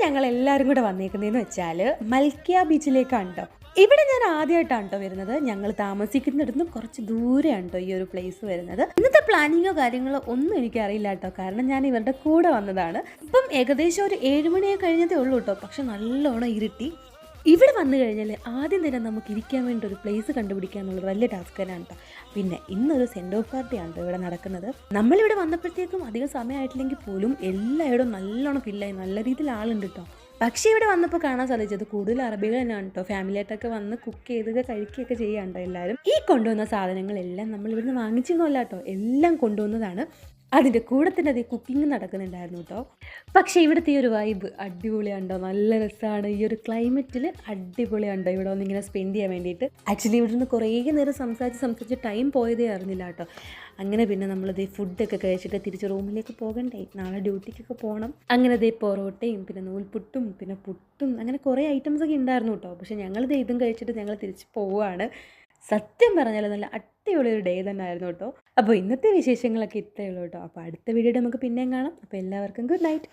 ഞങ്ങൾ എല്ലാവരും കൂടെ വന്നേക്കുന്നതെന്ന് വെച്ചാൽ മൽക്കിയ ബീച്ചിലേക്കാണ് കേട്ടോ. ഇവിടെ ഞാൻ ആദ്യമായിട്ടാണ് കേട്ടോ വരുന്നത്. ഞങ്ങൾ താമസിക്കുന്നിടത്തും കുറച്ച് ദൂരെയാണ് കേട്ടോ ഈ ഒരു പ്ലേസ് വരുന്നത്. ഇന്നത്തെ പ്ലാനിങ്ങോ കാര്യങ്ങളോ ഒന്നും എനിക്കറിയില്ല കേട്ടോ, കാരണം ഞാൻ ഇവരുടെ കൂടെ വന്നതാണ്. ഇപ്പം ഏകദേശം ഒരു 7 മണിയൊക്കെ കഴിഞ്ഞതേ ഉള്ളൂ കേട്ടോ. പക്ഷെ നല്ലോണം ഇരുട്ടി. ഇവിടെ വന്നു കഴിഞ്ഞാൽ ആദ്യം തന്നെ നമുക്ക് ഇരിക്കാൻ വേണ്ടി ഒരു പ്ലേസ് കണ്ടുപിടിക്കുക എന്നുള്ളത് വലിയ ടാസ്ക് തന്നെയാണ് കേട്ടോ. പിന്നെ ഇന്നൊരു സെൻഡ് ഓഫ് പാർട്ടിയാണ് കേട്ടോ ഇവിടെ നടക്കുന്നത്. നമ്മളിവിടെ വന്നപ്പോഴത്തേക്കും അധികം സമയമായിട്ടില്ലെങ്കിൽ പോലും എല്ലായിടവും നല്ലോണം ഫില്ലായി, നല്ല രീതിയിൽ ആളുണ്ട് കേട്ടോ. പക്ഷേ ഇവിടെ വന്നപ്പോൾ കാണാൻ സാധിച്ചത് കൂടുതൽ അറബികൾ തന്നെയാണ് കേട്ടോ. ഫാമിലിയായിട്ടൊക്കെ വന്ന് കുക്ക് ചെയ്തൊക്കെ കഴിക്കുകയൊക്കെ ചെയ്യാണ്ടോ എല്ലാവരും. ഈ കൊണ്ടുവന്ന സാധനങ്ങളെല്ലാം നമ്മൾ ഇവിടുന്ന് വാങ്ങിച്ചൊന്നുമല്ല കേട്ടോ, എല്ലാം കൊണ്ടുവന്നതാണ്. അതിൻ്റെ കൂടെ തന്നെ അതേ കുക്കിംഗ് നടക്കുന്നുണ്ടായിരുന്നു കേട്ടോ. പക്ഷേ ഇവിടുത്തെ ഈ ഒരു വൈബ് അടിപൊളിയാണ്ടോ, നല്ല രസമാണ്. ഈ ഒരു ക്ലൈമറ്റിൽ അടിപൊളിയാണ്ടോ ഇവിടെ വന്ന് ഇങ്ങനെ സ്പെൻഡ് ചെയ്യാൻ വേണ്ടിയിട്ട്. ആക്ച്വലി ഇവിടെ നിന്ന് കുറേ നേരം സംസാരിച്ച് ടൈം പോയതേ അറിഞ്ഞില്ല കേട്ടോ. അങ്ങനെ പിന്നെ നമ്മളിതേ ഫുഡൊക്കെ കഴിച്ചിട്ട് തിരിച്ച് റൂമിലേക്ക് പോകണ്ടേ, നാളെ ഡ്യൂട്ടിക്കൊക്കെ പോകണം. അങ്ങനെ ദേ പൊറോട്ടയും പിന്നെ നൂൽപുട്ടും പിന്നെ പുട്ടും അങ്ങനെ കുറേ ഐറ്റംസൊക്കെ ഉണ്ടായിരുന്നു കേട്ടോ. പക്ഷേ ഞങ്ങളിത് ഇതും കഴിച്ചിട്ട് ഞങ്ങൾ തിരിച്ച് പോവുകയാണ്. സത്യം പറഞ്ഞാൽ നല്ല അടിപൊളി ഒരു ഡേ തന്നെ ആയിരുന്നു കേട്ടോ. അപ്പോൾ ഇന്നത്തെ വിശേഷങ്ങളൊക്കെ ഇത്രയേ ഉള്ളൂ കേട്ടോ. അപ്പോൾ അടുത്ത വീഡിയോയിൽ നമുക്ക് പിന്നെയും കാണാം. അപ്പോൾ എല്ലാവർക്കും ഗുഡ് നൈറ്റ്.